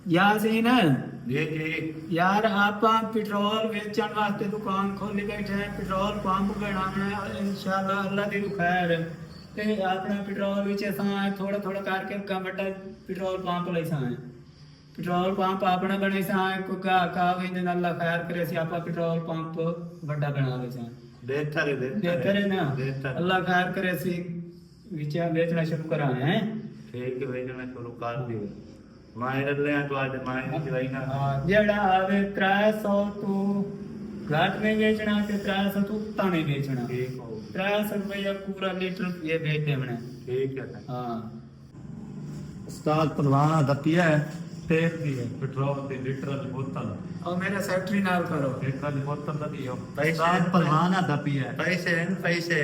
यासीन जी जी। यार ਆਪਾਂ ਪੈਟਰੋਲ ਵੇਚਣ ਵਾਸਤੇ ਦੁਕਾਨ ਖੋਲੀ ਬੈਠੇ ਹਾਂ ਪੈਟਰੋਲ ਪੰਪ ਬਣਾਉਣਾ ਹੈ ਇਨਸ਼ਾਅੱਲਾ ਅੱਲਾ ਦੀ ਖੈਰ ਤੇ ਆਪਣਾ ਪੈਟਰੋਲ ਵਿੱਚ ਅਸਾਂ ਥੋੜਾ ਥੋੜਾ ਕਰਕੇ ਕਮਟਾ ਪੈਟਰੋਲ ਪੰਪ ਲਈ ਸਾਂ ਪੈਟਰੋਲ ਪੰਪ ਆਪਣਾ ਬਣੇ ਸਾਂ ਕਾ ਕਾ ਵੀ ਨਾਲ ਅੱਲਾ ਖੈਰ ਕਰੇ ਸੀ ਆਪਾਂ ਪੈਟਰੋਲ ਪੰਪ ਵੱਡਾ ਬਣਾ ਲਏ ਸਾਂ ਦੇਖਰੇ ਨਾ ਅੱਲਾ ਖੈਰ ਕਰੇ ਸੀ ਵਿੱਚ ਵੇਚਣਾ ਸ਼ੁਰੂ ਕਰਾਂ ਹੈ ठीक है भेजना शुरू कर दियो मायर ले तो आज मायर दवाई ना ਜਿਹੜਾ ਆਵੇ 300 ਤੂੰ ਘਾਟ में बेचना ਤੇ 300 ਤੂੰ ਤਾਨੇ बेचना ठीक हो 300 रुपया पूरा लीटर ये बेच देना ठीक है हाँ उस्ताद परवाना दतिया है तेल दी है पेट्रोल ते लीटर दी बोतल और मेरा सेक्रेटरी नाल करो लीटर दी बोतल दा दियो उस्ताद परवाना दतिया है पैसे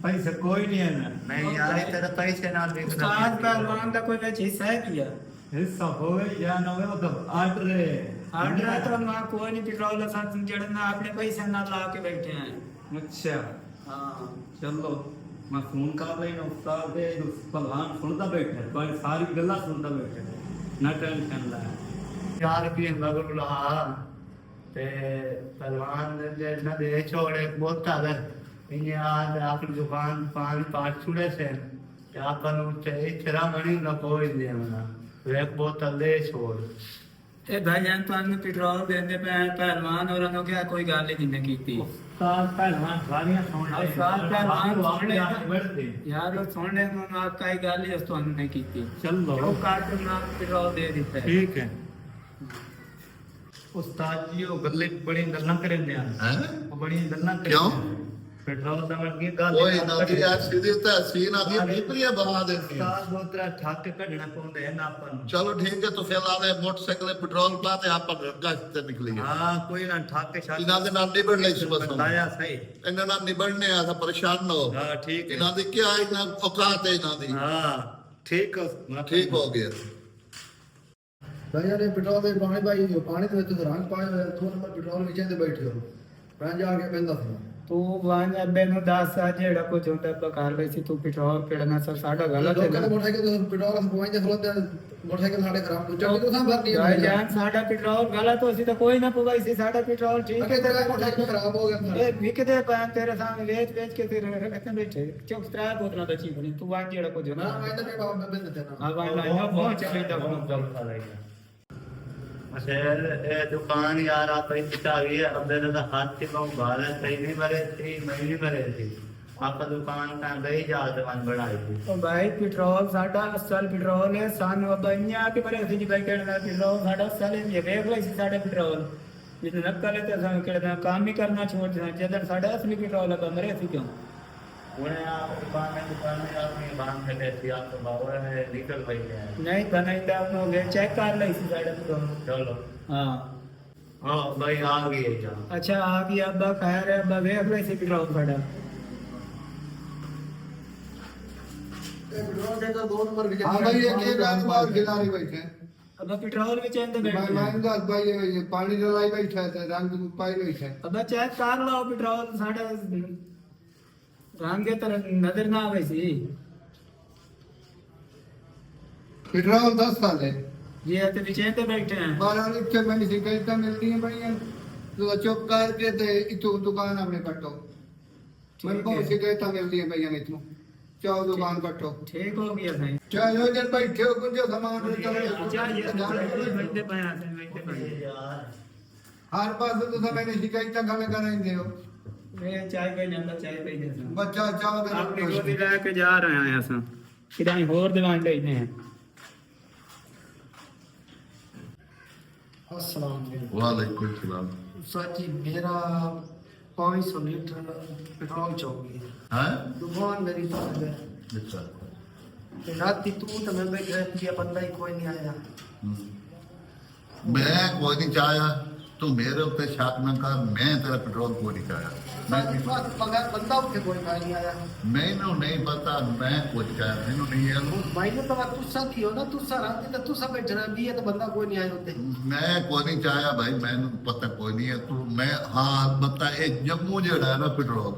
पैसे कोई नहीं है ना नहीं यार तेरे पैसे ना दे उस्ताद पहलवान का कोई ਵਿੱਚ ਹਿੱਸਾ ਹੈ क्या हिस्सा होवे या ना होवे तो आर्डर है आर्डर है तो ना कोई नहीं पेट्रोल साथ जड़ना अपने पैसे ना ला के बैठे हैं अच्छा हाँ चलो मैं फोन कर लेना उस्ताद दे पहलवान सुनता बैठे पर सारी गल्ला सुनता बैठे ना टेंशन ला 4 रुपये मगर ला ते पहलवान ने ना दे छोड़े बोतल ये आज आपकी दुकान पानी पाँच छुड़े से अपन इतना मनी ना कोई दे मना एक बोतल ले छोड़ ए भाईजान ਤੁਹਾਨੂੰ ਪੈਟਰੋਲ ਦੇਂਦੇ ਪਏ ਪਹਿਲਵਾਨ ਹੋਰਾਂ ਨੂੰ ਕਿਹਾ ਕੋਈ ਗੱਲ ਹੀ ਨਹੀਂ ਕੀਤੀ उस्ताद पहलवान सारियां सुन ले उस्ताद पहलवान सुन ले बढ़ते ਯਾਰ ਉਹ ਸੁਣਨੇ ਨੂੰ ਨਾ ਕਾਈ ਗੱਲ ਹੀ ਉਸ ਤੁਹਾਨੂੰ ਨਹੀਂ ਕੀਤੀ चलो ਉਹ ਕਾਟ ਨਾ ਪੈਟਰੋਲ ਦੇ ਦਿੱਤਾ ਹੈ। ठीक है उस्ताद जी वो गल्ले बड़ी गल्ला करेंगे हैं वो बड़ी गल्ला क्यों? पेट्रोल दा वर्गी गल ओए नदी आ सीधी तहसीन आदि भीतरिया बहा देती है। उस्ताद बोतरा ठक कढना पौंदे है ना अपन चलो ठीक है तो फिलहाल मोटरसाइकिल पेट्रोल पाते आप गश ते निकली है हां कोई ना ठक के इना दे नाल निबड़ ले सुबह बताया सही इना नाल निबड़ने आ था परेशान न हो हां ठीक है इना दी क्या इना औकात है इना दी हां ठीक है ठीक हो गया ਭਾਈ ਨੇ ਪੈਟਰੋਲ ਦੇ ਪਾਣੀ ਪਾਈ ਪਾਣੀ ਦੇ ਵਿੱਚ ਰੰਗ ਪਾਏ ਹੋਏ 2 ਨੰਬਰ ਪੈਟਰੋਲ ਵਿੱਚ ਦੇ ਬੈਠੇ ਹੋ ਮੈਂ ਜਾ ਕੇ ਬੰਦਾ ਸੀ ਤੂੰ ਵਾਂਝ ਅੱਬੇ ਨੂੰ ਦੱਸ ਆ ਜਿਹੜਾ ਕੁਝ ਹੁੰਦਾ ਆਪਾਂ ਕਰ ਲਈ ਸੀ ਤੂੰ ਪੈਟਰੋਲ ਕਿਹੜਨਾ ਸਰ ਸਾਡਾ ਗਲਤ ਹੈ ਲੋਕਾਂ ਦੇ ਮੋਟਰਸਾਈਕਲ ਤੋਂ ਪੈਟਰੋਲ ਪਵਾਉਂਦੇ ਖਲੋਤੇ ਮੋਟਰਸਾਈਕਲ ਸਾਡੇ ਖਰਾਬ ਹੋ ਚੱਕੀ ਤੋਂ ਭਰਨੀ ਭਾਈ ਜਾਨ ਸਾਡਾ ਪੈਟਰੋਲ ਗਲਤ ਹੋ ਸੀ ਤਾਂ ਕੋਈ ਨਾ ਪਵਾਈ ਸੀ ਸਾਡਾ ਪੈਟਰੋਲ ਠੀਕ ਹੈ ਤੇਰਾ ਮੋਟਰਸਾਈਕਲ ਖਰਾਬ ਹੋ ਗਿਆ ਇਹ ਵਿਕਦੇ ਪਏ ਤੇਰੇ ਸਾਹਮਣੇ ਵੇਚ ਵੇਚ ਕੇ ਤੇਰੇ ਰੱਖਣ ਬੈਠੇ ਚੁੱਪ ਤਰਾ ਬੋਤਲਾਂ ਦਾ ਚੀਜ਼ ਬਣੀ ਤੂੰ ਵਾਂਝ ਜਿਹੜਾ ਕੁਝ ਨਾ ਹੁੰਦਾ ਮੈਂ ਤਾਂ ਨਹੀਂ ਬਾਬਾ ਬੰਦ ਤੇ ਨਾ ਆ ਵਾਂਝ ਨਾ ਬਹੁਤ ਚੱਲਦਾ ਹੁਣ गल खा लेगा अच्छा ये दुकान यार आप ही पिता गई है अब तो हाथ से कम बाल सही नहीं भरे थी मैं नहीं भरे थी आप दुकान का गई जा दुकान बढ़ाई थी ਉਹ ਭਾਈ ਪੈਟਰੋਲ ਸਾਡਾ ਅਸਲ ਪੈਟਰੋਲ ਹੈ ਸਾਨੂੰ ਬੰਨਿਆ ਕਿ ਬਰੇ ਸੀ ਜੀ ਭਾਈ ਕਿਹੜਾ ਪੈਟਰੋਲ ਸਾਡਾ ਅਸਲ ਹੈ ਇਹ ਵੇਖ ਲਈ ਸੀ ਸਾਡਾ ਪੈਟਰੋਲ ਜਿੱਦ ਨਕਲ ਤੇ ਸਾਨੂੰ ਕਿਹੜਾ ਕੰਮ ਹੀ ਕਰਨਾ ਛੋੜ ਦੇਣਾ ਜਦੋਂ ਸਾਡਾ ਅਸਲੀ ਪੈਟਰੋਲ ਹੈ ਬੰਦਰੇ ਸੀ ਕਿਉਂ उन्हें आप दुकान में आपने बांध के लेती आप तो बाबा है निकल गई है ਨਹੀਂ ਤਾਂ ਨਹੀਂ ਤਾਂ ਉਹਨੂੰ ਵੇ ਚੈੱਕ ਕਰ ਲਈ ਸੀ ਸਾਡਾ ਪੈਟਰੋਲ चलो ਹਾਂ हाँ भाई आ गई है जा ਅੱਛਾ ਆ ਗਿਆ ਅੱਬਾ ਖੈਰ ਹੈ ਅੱਬਾ ਵੇਖ ਲਈ ਸੀ ਪੈਟਰੋਲ ਸਾਡਾ ਪੈਟਰੋਲ ਦੇ ਤਾਂ 2 ਨੰਬਰ ਵਿੱਚ ਹਾਂ ਭਾਈ ਇਹ ਰੰਗ ਬਾਹਰ ਖਿਲਾਰੀ ਬੈਠੇ ਅੱਬਾ ਪੈਟਰੋਲ ਵਿੱਚ ਇਹਦੇ ਮੈਂ ਬੈਠੇ ਮੈਂ ਦੱਸ ਭਾਈ ਇਹ ਪਾਣੀ ਦਾ ਲਾਈ ਬੈਠਾ ਤੇ ਰੰਗ ਪਾਈ ਬੈਠਾ ਅੱਬਾ ਚੈੱਕ ਕਰ ਲਓ ਪੈਟਰੋਲ ਸਾਡਾ ਰੰਗ ਤੇ ਨਜ਼ਰ ਨਾ ਆਵੇ ਸੀ ਪੈਟਰੋਲ 10 ਸਾਲ ਹੈ ਜੀ ਤੇ ਵਿੱਚ ਤੇ ਬੈਠੇ ਆ ਬਾਰਾਂ ਇੱਥੇ ਮੈਨੂੰ ਸ਼ਿਕਾਇਤਾਂ ਮਿਲਦੀਆਂ ਪਈਆਂ ਤੂੰ ਚੁੱਪ ਕਰਕੇ ਤੇ ਇਤੋਂ ਦੁਕਾਨ ਆਪਣੇ ਕੱਟੋ ਮੈਨੂੰ ਬਹੁਤ ਸ਼ਿਕਾਇਤਾਂ ਮਿਲਦੀਆਂ ਪਈਆਂ ਇਥੋਂ ਚਾਹ ਦੁਕਾਨ ਕੱਟੋ ਠੀਕ ਹੋ ਗਿਆ ਸਹੀ ਚਾਹ ਜੋ ਜਨ ਬੈਠੇ ਹੋ ਕੁਝ ਸਮਾਨ ਬੈਠੇ ਪਾਇਆ ਬੈਠੇ ਪਾਇਆ ਹਰ ਪਾਸੇ ਤੁਸੀਂ ਮੈਨੂੰ ਸ਼ਿਕਾਇਤਾਂ ਗੱਲ ਕਰਾਂਗੇ ਹੋ ਮੈਂ ਚਾਹ ਪਈ ਜਾਂਦਾ ਚਾਹ ਪਈ ਜਾਂਦਾ ਬੱਚਾ ਚਾਹ ਦੇ ਆਪਣੀ ਗੋਦੀ ਲੈ ਕੇ ਜਾ ਰਹੇ ਆ ਅਸਾਂ ਕਿਦਾਂ ਹੋਰ ਦੀਵਾਨ ਲੈਨੇ ਆ अस्सलाम वालेकुम सलाम सची मेरा 500 लीटर पेट्रोल चाहिए हैं दुकान मेरी बंद है अच्छा रात तू तो मैं बैठ रही थी बंदा ही कोई नहीं आया मैं कोई नहीं चाहया तू मेरे ऊपर शक न कर मैं तेरा पेट्रोल को नहीं चाहया बंदा उठे कोई नहीं आया मैनू नहीं पता मैं कुछ चाहया मैनू नहीं है मैंने तो तुसा थी हो ना तुसा रात तो तुसा बैठना भी है तो बंदा कोई नहीं आया होते मैं कोई नहीं चाहया भाई मैनू पता कोई नहीं है तू मैं हाँ बता ये जम्मू जेड़ा है ना पेट्रोल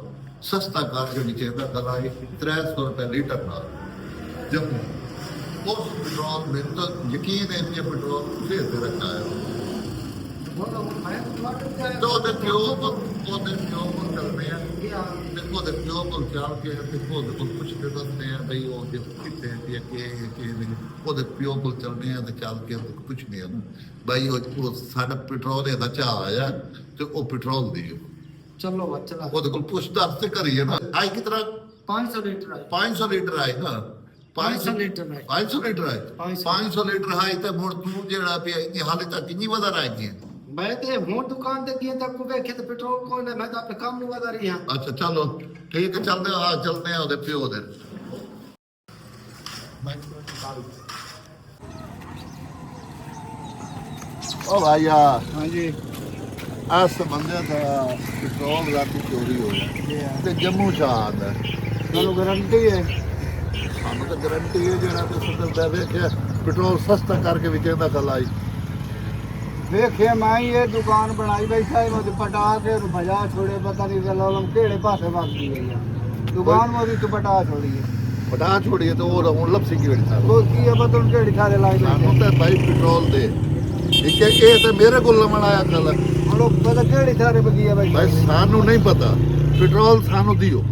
सस्ता कर के नीचे का गला 300 रुपए लीटर ना जम्मू ਉਸ ਪੈਟਰੋਲ ਮੈਨੂੰ ਤਾਂ ਯਕੀਨ ਹੈ ਕਿ ਇਹ ਪੈਟਰੋਲ ਫੇਰ ਤੇ ਰੱਖਾ ਹੈ ਤੇ ਉਹਦੇ ਪਿਓ ਕੋਲ ਚੱਲਦੇ ਆ ਤੇ ਉਹਦੇ ਪਿਓ ਕੋਲ ਚੱਲ ਕੇ ਤੇ ਉਹਦੇ ਕੋਲ ਪੁੱਛਦੇ ਦੱਸਦੇ ਆ ਬਈ ਉਹ ਜੇ ਕਿੱਥੇ ਦੀ ਕਿ ਉਹਦੇ ਪਿਓ ਕੋਲ ਚੱਲਦੇ ਆ ਤੇ ਚੱਲ ਕੇ ਪੁੱਛਦੇ ਆ ਬਈ ਉਹ ਸਾਡਾ ਪੈਟਰੋਲ ਇਹਦਾ ਚਾਹ ਆਇਆ ਤੇ ਉਹ ਪੈਟਰੋਲ ਦਿਓ ਚਲੋ ਬੱਚਾ ਉਹਦੇ ਕੋਲ ਪੁੱਛ ਦੱਸ ਤੇ ਕਰੀਏ ਨਾ ਆਈ ਕਿਤਨਾ 500 ਲੀਟਰ ਆਏ 500 ਲੀਟਰ ਆਏ ਨਾ 500 ਲੀਟਰ ਆਏ 500 ਲੀਟਰ ਆਏ 500 ਲੀਟਰ ਆਏ ਤੇ ਮੁੜ ਤੂੰ ਜਿਹੜਾ ਪਿਆ ਇੰਨੀ ਹਾਲੇ ਤੱਕ ਕਿੰਨੀ ਵਧਾ ਰਹਿ ਗਈ ਮੈਂ ਤੇ ਹੁਣ ਦੁਕਾਨ ਤੇ ਗਿਆ ਤਾਂ ਕੋ ਵੇਖੇ ਤੇ ਪੈਟਰੋਲ ਕੋਈ ਨਾ ਮੈਂ ਤਾਂ ਆਪਣੇ ਕੰਮ ਨੂੰ ਵਧਾ ਰਹੀ ਹਾਂ ਅੱਛਾ ਚਲੋ ਠੀਕ ਹੈ ਚੱਲਦੇ ਆ ਉਹਦੇ ਪਿਓ ਦੇ ਓ ਭਾਈਆ ਹਾਂਜੀ ਆਸ ਬੰਦੇ ਦਾ ਪੈਟਰੋਲ ਰਾਤੀ ਚੋਰੀ ਹੋਇਆ ਤੇ ਜੰਮੂ ਚ ਆਂਦਾ ਤੁਹਾਨੂੰ ਗਾਰੰਟੀ ਹੈ ਸਾਨੂੰ ਤਾਂ ਗਾਰੰਟੀ ਹੈ ਜਿਹੜਾ ਤੁਸੀਂ ਦੱਸਦਾ ਵੇਖਿਆ ਪੈਟਰੋਲ ਸਸਤਾ ਕਰਕੇ ਵਿਚੇਂਦਾ ਖਲਾਈ ਵੇਖਿਆ ਮੈਂ ਹੀ ਇਹ ਦੁਕਾਨ ਬਣਾਈ ਬੈਠਾ ਹੈ ਉਹ ਪਟਾ ਕੇ ਭਜਾ ਛੋੜੇ ਪਤਾ ਨਹੀਂ ਚੱਲੋ ਕਿਹੜੇ ਪਾਸੇ ਵਗਦੀ ਹੈ ਯਾਰ ਦੁਕਾਨ ਮੋਦੀ ਤੋਂ ਪਟਾ ਛੋੜੀ ਹੈ ਪਟਾ ਛੋੜੀਏ ਤੇ ਉਹ ਹੁਣ ਲੱਭਸੀ ਕੀ ਵੇਖਦਾ ਉਹ ਕੀ ਹੈ ਪਤਾ ਕਿਹੜੀ ਥਾਲੇ ਲਾਈ ਸਾਨੂੰ ਤਾਂ ਭਾਈ ਪੈਟਰੋਲ ਦੇ ਠੀਕ ਹੈ ਇਹ ਤਾਂ ਮੇਰੇ ਕੋਲ ਲਵਣ ਆਇਆ ਕੱਲ ਹੁਣ ਉਹ ਪਤਾ ਕਿਹੜੀ ਥਾਲੇ ਬਗੀ ਹੈ ਭਾਈ ਸਾਨੂੰ ਨਹੀਂ ਪਤਾ ਪੈਟਰੋਲ ਸਾਨੂੰ ਦਿਓ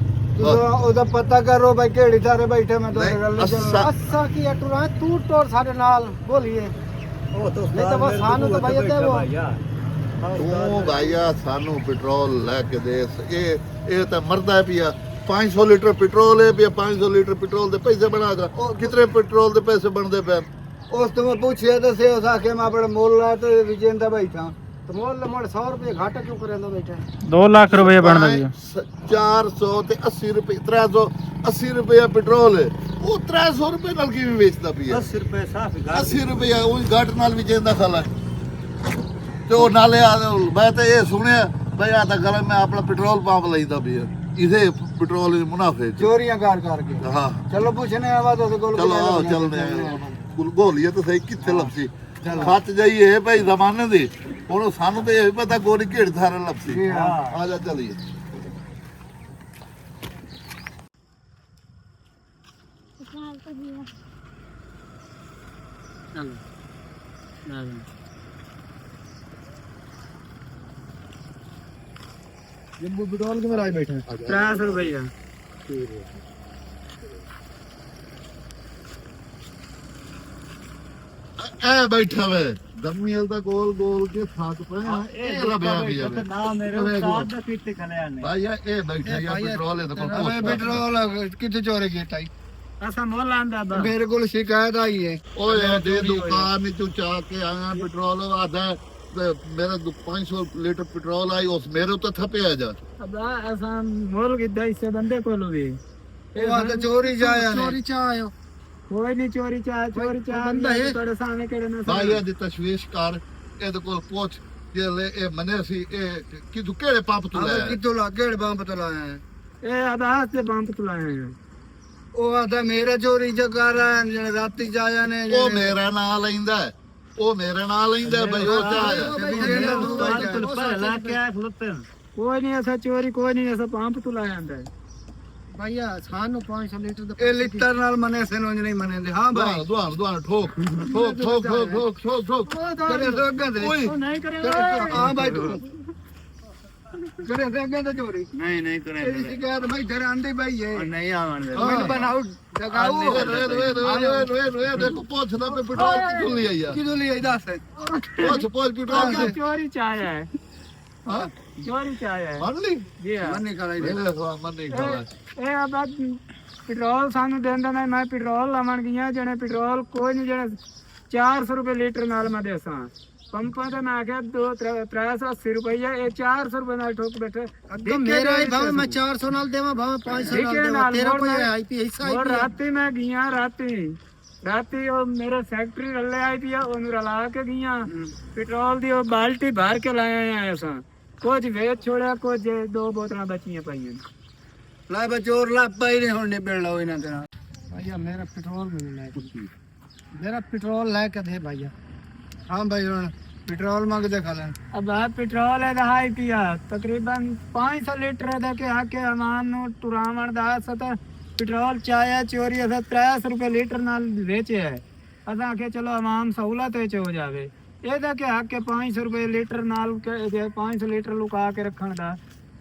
ਉਹਦਾ ਪਤਾ ਕਰੋ ਭਾਈ ਕਿਹੜੀ ਥਾਲੇ ਬੈਠੇ ਮੈਂ ਤੁਹਾਡੇ ਗੱਲ ਨਹੀਂ, ਚੱਲ ਅੱਛਾ ਕੀ ਟੁਰਾ ਤੂੰ ਟੋਰ ਸਾਡੇ ਨਾਲ ਬੋਲੀਏ ਉਹ ਤਾਂ ਨਹੀਂ ਤਾਂ ਬਸ ਸਾਨੂੰ ਤਾਂ ਭਾਈ ਇੱਥੇ ਉਹ ਤੂੰ ਭਾਈਆ ਸਾਨੂੰ ਪੈਟਰੋਲ ਲੈ ਕੇ ਦੇ ਇਹ ਤਾਂ ਮਰਦਾ ਹੈ ਪਿਆ 500 ਲੀਟਰ ਪੈਟਰੋਲ ਹੈ ਪਿਆ 500 ਲੀਟਰ ਪੈਟਰੋਲ ਦੇ ਪੈਸੇ ਬਣਾ ਕੇ ਕਿਤਨੇ ਪੈਟਰੋਲ ਦੇ ਪੈਸੇ ਬਣਦੇ ਪਏ ਉਸ ਤੋਂ ਮੈਂ ਪੁੱਛਿਆ ਦੱਸੇ ਉਸ ਆਖੇ ਮੈਂ ਆਪਣੇ ਮੁੱਲ ਲਾ ਤੇ ਵਿਜੇਂਦਾ ਬੈਠਾ ਤੇ ਮੁੱਲ ਮੋੜ 100 ਰੁਪਏ ਘਾਟਾ ਕਿਉਂ ਕਰੇਂਦਾ ਬੈਠਾ 2 ਲੱਖ ਰੁਪਏ ਬਣਦਾ ਜੀ 400 ਤੇ 80 ਰੁਪਏ 380 ਰੁਪਏ ਪੈਟਰੋਲ ਹੈ ਉਹ 300 ਰੁਪਏ ਨਾਲ ਕਿਵੇਂ ਵੇਚਦਾ ਪਿਆ 10 ਰੁਪਏ ਸਾਫ 80 ਰੁਪਏ ਉਹ ਘਾਟ ਨਾਲ ਵੀ ਜਾਂਦਾ ਖਾਲਾ ਤੇ ਉਹ ਨਾਲੇ ਮੈਂ ਤਾਂ ਇਹ ਸੁਣਿਆ ਬਈ ਆ ਤਾਂ ਗੱਲ ਮੈਂ ਆਪਣਾ ਪੈਟਰੋਲ ਪੰਪ ਲੈਂਦਾ ਪਿਆ ਇਹਦੇ ਪੈਟਰੋਲ ਦੇ ਮੁਨਾਫੇ ਚ ਚੋਰੀਆਂ ਕਰਕੇ ਹਾਂ ਚਲੋ ਪੁੱਛਨੇ ਆਵਾ ਤੁਹਾਡੇ ਕੋਲ ਚਲੋ ਆਓ ਚੱਲਦੇ ਆ ਗੋਲੀਏ ਤਾਂ ਸਹੀ ਕਿੱਥੇ ਲੱਭਸੀ ਖੱਤ ਜਾਈਏ ਭਾਈ ਜ਼ਮਾਨੇ ਦੀ ਹੁਣ ਸਾਨੂੰ ਤੇ ਇਹ ਵੀ ਪਤਾ ਗੋਲੀ ਕਿਹੜੀ ਥਾਂ ਲੱਭਸੀ ਆ ਜਾ ਚਲੀਏ ਜੰਬੂ ਪੈਟਰੋਲ ਕਿਵੇਂ ਰਾਜ ਬੈਠਾ 300 ਰੁਪਏ ਇਹ ਬੈਠਾ ਵੇ ਦਮੀਲ ਦਾ ਗੋਲ ਗੋਲ ਕੇ ਸਾਥ ਪਿਆ ਇਹ ਲੱਭਿਆ ਵੀ ਜਾਵੇ ਨਾ ਮੇਰੇ ਉਸਤਾਦ ਦਾ ਕਿੱਥੇ ਖਲਿਆ ਨੇ ਭਾਈ ਇਹ ਬੈਠਾ ਯਾਰ ਪੈਟਰੋਲ ਇਹਦੇ ਕੋਲ ਓਏ ਪੈਟਰੋਲ ਕਿੱਥੇ ਚੋਰੀ ਕੀਤਾ ਈ ਅਸਾਂ ਮੁੱਲ ਆਂਦਾ ਬਾ ਮੇਰੇ ਕੋਲ ਸ਼ਿਕਾਇਤ ਆਈ ਹੈ ਓਏ ਦੇ ਦੁਕਾਨ ਵਿੱਚੋਂ ਚਾ ਕੇ ਆਇਆ ਪੈਟਰੋਲ ਆਦਾ ਮੇਰਾ 500 ਲੀਟਰ ਪੈਟਰੋਲ ਆਈ ਉਸ ਮੇਰੇ ਉੱਤੇ ਥੱਪਿਆ ਜਾ ਅਬਾ ਅਸਾਂ ਮੁੱਲ ਕਿੱਦਾਂ ਇਸੇ ਬੰਦੇ ਕੋਲ ਵੀ ਉਹ ਆ ਤਾਂ ਚੋਰੀ ਚ ਆਇਆ ਨੇ ਚੋਰੀ ਚ ਆਇਓ ਕੋਈ ਨਹੀਂ ਚੋਰੀ ਚਾਹ ਬੰਦਾ ਹੈ। ਤੁਹਾਡੇ ਸਾਹਮਣੇ ਕਿਹੜੇ ਨੇ ਭਾਈ ਦੀ ਤਸ਼ਵੀਸ਼ ਕਰ ਇਹਦੇ ਕੋਲ ਪੁੱਛ ਜੇ ਲੈ ਇਹ ਮਨੇ ਸੀ ਇਹ ਕਿਦੋਂ ਕਿਹੜੇ ਪੰਪ ਤੋਂ ਲਿਆ ਕਿੱਥੋਂ ਲਾ ਕਿਹੜੇ ਬੰਬ ਤੋਂ ਲਾਇਆ ਹੈ ਇਹ ਆਦਾਸ ਦੇ ਬੰਪ ਚਲਾਏ ਆ ਉਹ ਆਦਾ ਮੇਰਾ ਚੋਰੀ ਚ ਕਰ ਆਇਆ ਜਿਹੜੇ ਰਾਤੀ ਚ ਆਇਆ ਨੇ ਉਹ ਮੇਰਾ ਨਾਂ ਲੈਂਦਾ ਹੈ। ਉਹ ਮੇਰੇ ਨਾਲ ਲੈਂਦਾ ਬਈ ਉਹ ਚਾਹ ਪਹਿਲਾਂ ਕਿਆ ਫੁੱਟਨ ਕੋਈ ਨਹੀਂ ਐਸਾ ਚੋਰੀ ਕੋਈ ਨਹੀਂ ਐਸਾ ਪੰਪ ਤੋਂ ਲਾਇਆ ਆਂਦਾ ਹੈ ਭਈਆ ਸਾਨੂੰ 500 ਲੀਟਰ ਦਾ ਇਹ ਲੀਟਰ ਨਾਲ ਮਨੇ ਸੇ ਨੂੰ ਨਹੀਂ ਮਨੇਂਦੇ ਹਾਂ ਭਾਈ ਦੁਆਨ ਠੋਕ ਕਰੇ ਸੋਗਾਂ ਦੇ ਓਏ ਉਹ ਨਹੀਂ ਕਰੇਗਾ ਹਾਂ ਭਾਈ ਤੂੰ ਕਰੇ ਸੋਗਾਂ ਦਾ ਚੋਰੀ ਨਹੀਂ ਇਹ ਸ਼ਿਕਾਇਤ ਭਾਈ ਘਰ ਆਂਦੀ ਭਾਈ ਹੈ ਨਹੀਂ ਆਵਣ ਦੇ ਮੈਨੂੰ ਬਣਾਉ ਜਗਾਉ ਵੇ ਦੇਖੋ ਪੁੱਛਦਾ ਪੇ ਪੈਟਰੋਲ ਕਿੱਥੋਂ ਲਈ ਆਇਆ ਕਿਦੋਂ ਲਈ ਦੱਸ ਪੁੱਛ ਪੈਟਰੋਲ ਚੋਰੀ ਚਾਇਆ ਹੈ ਹਾਂ ਚੋਰੀ ਚਾਇਆ ਹੈ ਮੰਨ ਲਈ ਜੀ ਹਾਂ ਮੰਨੇ ਕਰਾਈ ਦੇ ਮੰਨ ਨਹੀਂ ਖਾਲਾ ਇਹ ਆਬਾਦ ਪੈਟਰੋਲ ਸਾਨੂੰ ਦਿੰਦਾ ਨਹੀਂ ਮੈਂ ਪੈਟਰੋਲ ਲਾਵਣ ਗਿਆ ਜਣੇ ਪੈਟਰੋਲ ਕੋਈ ਨਹੀਂ ਜਣੇ 400 ਰੁਪਏ ਲੀਟਰ ਨਾਲ ਮੈਂ ਦੇਸਾਂ ਪੰਪਾਂ ਤੇ ਮੈਂ ਆਖਿਆ 380 ਰੁਪਏ ਇਹ 400 ਰੁਪਏ ਨਾਲ ਠੋਕ ਬੈਠੇ ਅੱਗੇ ਮੇਰਾ ਹੀ ਭਾਵੇਂ ਮੈਂ 400 ਨਾਲ ਦੇਵਾਂ ਭਾਵੇਂ 500 ਨਾਲ ਦੇਵਾਂ ਤੇਰਾ ਕੋਈ ਆਈਪੀ ਹਿੱਸਾ ਹੋਰ ਆਈਪੀ ਰਾਤੀ ਮੈਂ ਗਿਆ ਰਾਤੀ ਉਹ ਮੇਰੇ ਫੈਕਟਰੀ ਰੱਲੇ ਆਈ ਪਈ ਆ ਉਹਨੂੰ ਰਲਾ ਕੇ ਗਈਆਂ ਪੈਟਰੋਲ ਦੀ ਉਹ ਬਾਲਟੀ ਭਰ ਕੇ ਲਾਇਆ ਆ ਅਸਾਂ ਕੁਝ ਵੇਚ ਛੋੜਿਆ ਕੁਝ 2 ਬੋਤਲਾਂ ਬਚੀਆਂ ਪਈਆਂ ਲੈ ਬਚੋਰ ਲੱਪਾ ਹੀ ਨਹੀਂ ਹੁਣ ਨਿਬੜ ਲਓ ਇਹਨਾਂ ਦੇ ਨਾਲ ਭਾਈਆ ਮੇਰਾ ਪੈਟਰੋਲ ਮੈਨੂੰ ਲੈ ਕੇ ਮੇਰਾ ਪੈਟਰੋਲ ਲੈ ਕੇ ਦੇ ਭਾਈਆ ਹਾਂ ਭਾਈ ਹੁਣ ਪੈਟਰੋਲ ਮੰਗਦੇ ਖਾ ਲੈਣ अब पेट्रोल है दहाई पिया तकरीबन 500 लीटर दे के आके अमान नु टुरावण दा सत पेट्रोल चाया चोरी असा 300 रुपए लीटर नाल वेचे है असा के चलो आवाम सहूलत विच हो जावे ਇਹਦਾ ਕਿ ਹੱਕ 500 ਰੁਪਏ ਲੀਟਰ ਨਾਲ 500 ਲੀਟਰ ਲੁਕਾ ਕੇ ਰੱਖਣ ਦਾ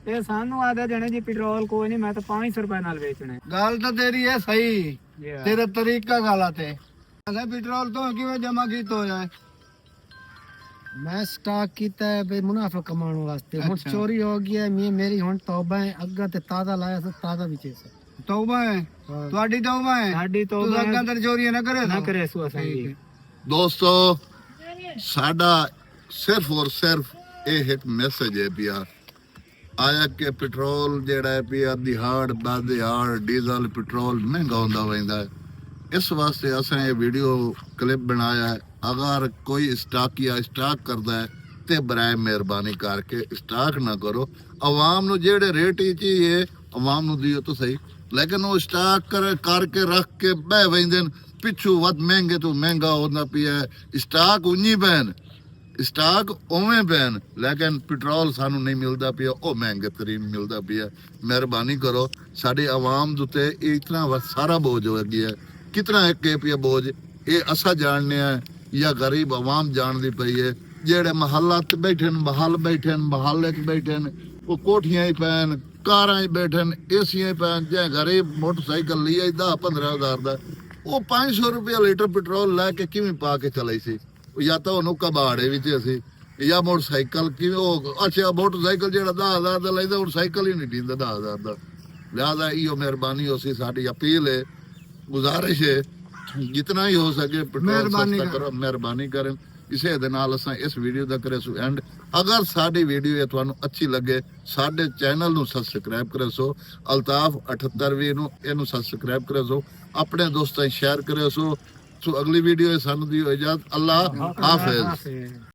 ਇਹ ਸਾਨੂੰ ਆਦਾ ਜਣੇ ਜੀ ਪੈਟਰੋਲ ਕੋਈ ਨਹੀਂ ਮੈਂ ਤਾਂ 500 ਰੁਪਏ ਨਾਲ ਵੇਚਣਾ ਗੱਲ ਤਾਂ ਤੇਰੀ ਹੈ ਸਹੀ ਤੇਰਾ ਤਰੀਕਾ ਗਲਤ ਹੈ ਅਗਰ ਪੈਟਰੋਲ ਤੋਂ ਕਿਵੇਂ ਜਮਾ ਕੀਤਾ ਹੋ ਜਾਏ ਮੈਂ ਸਟਾਕ ਕੀਤਾ ਹੈ ਬੇ ਮੁਨਾਫਾ ਕਮਾਉਣ ਵਾਸਤੇ ਹੁਣ ਚੋਰੀ ਹੋ ਗਈ ਹੈ ਮੇਰੀ ਹੁਣ ਤੌਬਾ ਹੈ ਅੱਗਾ ਤੇ ਤਾਜ਼ਾ ਲਾਇਆ ਸੀ ਤਾਜ਼ਾ ਵਿਚੇ ਸੀ ਤੌਬਾ ਹੈ ਤੁਹਾਡੀ ਤੌਬਾ ਹੈ ਸਾਡੀ ਤੌਬਾ ਅੱਗਾ ਤੇ ਚੋਰੀਆਂ ਨਾ ਕਰੇ ਸੋ ਅਸਾਂ ਦੋਸਤੋ ਸਾਡਾ ਸਿਰਫ ਔਰ ਸਿਰਫ ਇਹ ਇੱਕ ਮੈਸੇਜ ਹੈ ਪਿਆ ਆਇਆ ਕਿ ਪੈਟਰੋਲ ਜਿਹੜਾ ਹੈ ਪਿਆ ਦਿਹਾੜ ਬਾਅਦ ਦਿਹਾੜ ਡੀਜ਼ਲ ਪੈਟਰੋਲ ਮਹਿੰਗਾ ਹੁੰਦਾ ਵੈਂਦਾ ਹੈ ਇਸ ਵਾਸਤੇ ਅਸਾਂ ਇਹ ਵੀਡੀਓ ਕਲਿੱਪ ਬਣਾਇਆ ਹੈ ਅਗਰ ਕੋਈ ਸਟਾਕੀਆ ਸਟਾਕ ਕਰਦਾ ਹੈ ਤੇ ਬਰਾਏ ਮਿਹਰਬਾਨੀ ਕਰਕੇ ਸਟਾਕ ਨਾ ਕਰੋ ਆਵਾਮ ਨੂੰ ਜਿਹੜੇ ਰੇਟ ਹੀ ਚਾਹੀਏ ਆਵਾਮ ਨੂੰ ਦਿਓ ਤਾਂ ਸਹੀ ਲੇਕਿਨ ਉਹ ਸਟਾਕ ਕਰਕੇ ਰੱਖ ਕੇ ਬਹਿ ਵੈਂਦੇ ਪਿੱਛੂ ਵੱਧ ਮਹਿੰਗੇ ਤੋਂ ਮਹਿੰਗਾ ਹੁੰਦਾ ਪਿਆ ਸਟਾਕ ਉਨੀ ਪੈਣ ਸਟਾਕ ਉਵੇਂ ਪੈਣ ਲੇਕਿਨ ਪੈਟਰੋਲ ਸਾਨੂੰ ਨਹੀਂ ਮਿਲਦਾ ਪਿਆ ਉਹ ਮਹਿੰਗੇ ਤਰੀਨ ਮਿਲਦਾ ਪਿਆ ਮਿਹਰਬਾਨੀ ਕਰੋ ਸਾਡੇ ਆਵਾਮ ਦੇ ਉੱਤੇ ਇਹ ਇਤਨਾ ਸਾਰਾ ਬੋਝ ਹੋ ਗਿਆ ਕਿਤਨਾ ਹੈ ਕਿ ਪਿਆ ਬੋਝ ਇਹ ਅਸਾਂ ਜਾਣਨੇ ਆ ਜਾਂ ਗਰੀਬ ਆਵਾਮ ਜਾਣਦੀ ਪਈ ਹੈ ਜਿਹੜੇ ਮਹੱਲਾ ਤੇ ਬੈਠੇ ਨੇ ਮਹੱਲੇ 'ਚ ਬੈਠੇ ਨੇ ਉਹ ਕੋਠੀਆਂ ਹੀ ਪੈਣ ਕਾਰਾਂ 'ਚ ਬੈਠੇ ਨੇ ਏਸੀਆਂ ਪੈਣ ਜੇ ਗਰੀਬ ਮੋਟਰਸਾਈਕਲ ਲਿਆ 10-15 ਦਾ ਉਹ 500 ਰੁਪਏ ਲੀਟਰ ਪੈਟਰੋਲ ਲੈ ਕੇ ਕਿਵੇਂ ਪਾ ਕੇ ਚਲਾਈ ਸੀ ਜਾਂ ਤਾਂ ਉਹਨੂੰ ਕਬਾੜੇ ਵਿੱਚ ਅਸੀਂ ਜਾਂ ਮੋਟਰਸਾਈਕਲ ਕਿਵੇਂ ਉਹ ਅੱਛਾ ਮੋਟਰਸਾਈਕਲ ਜਿਹੜਾ 10,000 ਦਾ ਲੈਂਦਾ ਹੁਣ ਸਾਈਕਲ ਹੀ ਨਹੀਂ ਦਿੰਦਾ 10,000 ਦਾ ਲਿਆਦਾ ਇਹੋ ਮਿਹਰਬਾਨੀ ਹੋ ਸੀ ਸਾਡੀ ਅਪੀਲ ਹੈ ਗੁਜ਼ਾਰਿਸ਼ ਹੈ ਜਿਤਨਾ ਹੀ ਹੋ ਸਕੇ ਪੈਟਰੋਲ ਸਸਤਾ ਕਰੋ ਮਿਹਰਬਾਨੀ ਕਰਨ ਇਸੇ ਦੇ ਨਾਲ ਅਸਾਂ ਇਸ ਵੀਡੀਓ ਦਾ ਕਰੇ ਸੋ ਐਂਡ ਅਗਰ ਸਾਡੀ ਵੀਡੀਓ ਇਹ ਤੁਹਾਨੂੰ ਅੱਛੀ ਲੱਗੇ ਸਾਡੇ ਚੈਨਲ ਨੂੰ ਸਬਸਕ੍ਰਾਈਬ ਕਰੇ ਸੋ ਅਲਤਾਫ 78 ਨੂੰ ਇਹਨੂੰ ਸਬਸਕ੍ਰਾਈਬ ਕਰੇ ਸੋ ਆਪਣੇ ਦੋਸਤਾਂ ਸ਼ੇਅਰ ਕਰੇ ਸੋ ਅਗਲੀ ਵੀਡੀਓ ਸਾਨੂੰ ਦਿਓ ਇਜਾਜ਼ਤ ਅੱਲਾਹ ਹਾਫਿਜ਼